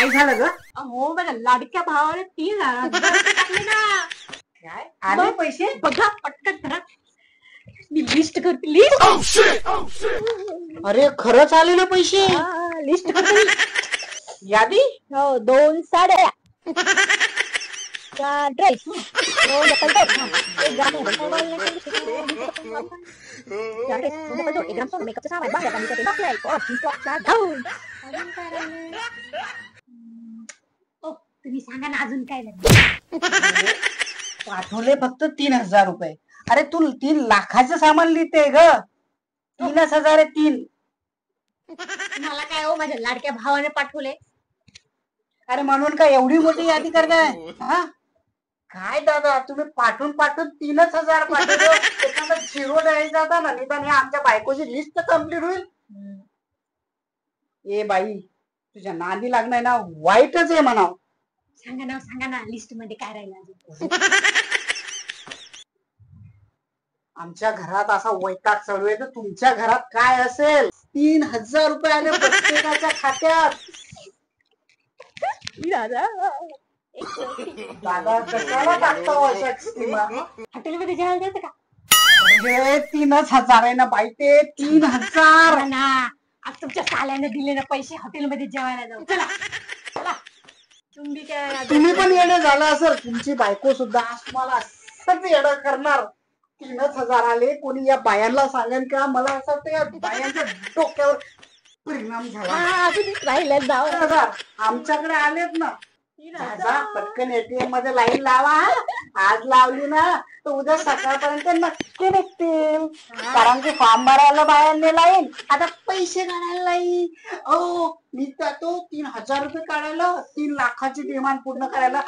काय झालं ग? अहो माझ्या लाडक्या भावाने 3,000 रुपये टाकले ना. काय आले पैसे? बघा पटकन करा. मी लिस्ट करते लिस्ट. अरे खरंच आले ना पैसे? लिस्ट करते. यादी? हो 2 साड्या, 4 ड्रेस, 2 मेकअपचं सामान, बाहेर पाणीचं तेल, तुम्ही सांगा ना अजून काय लागेल. पाठवले फक्त 3,000 रुपये. अरे तू 3 लाखाचं सामान लिहिते ग. 3,000 आहे 3. मला काय हो माझ्या लाडक्या भावाने पाठवले. अरे म्हणून काय एवढी मोठी यादी करताय? हा काय दादा तुम्ही पाठवून 3,000 पाठवलं. त्याच्यानंतर 0 द्यायचा होता ना. निदान आमच्या बायकोची लिस्ट कम्प्लीट होईल. ए बाई तुझ्या नादी लागणार ना वाईटच आहे म्हणाव. सांगा ना लिस्ट मध्ये काय राहिलं अजून. आमच्या घरात असा वैताग चालू आहे तर तुमच्या घरात काय असेल? 3,000 रुपये आले प्रत्येकाच्या खात्यात. दादा कशाला टाकतो अशा स्कीमा? हॉटेलमध्ये जेवायला जायचं का? म्हणजे 3,000 आहे ना बाई ते 3,000 ना. आज तुमच्या साल्याने दिले ना पैसे हॉटेलमध्ये जेवायला जाऊ. चला चला. तुम्ही पण येणं झालं असेल. तुमची बायको सुद्धा आज तुम्हाला असंच येणं करणार. 3,000 आले. कोणी या बायांना सांगेन का? मला असं वाटतं या बायांच्या डोक्यावर परिणाम झाला. आमच्याकडे आलेत ना. पटकन एटीएम मध्ये लाईन लावा. आज लावली ना तर उद्या सकाळपर्यंत नक्की निघतील. कारण की फॉर्म भरायला बायांनी लाईन, आता पैसे काढायला लाईन. मी जातो 3,000 रुपये काढायला, 3 लाखाची डिमांड पूर्ण करायला.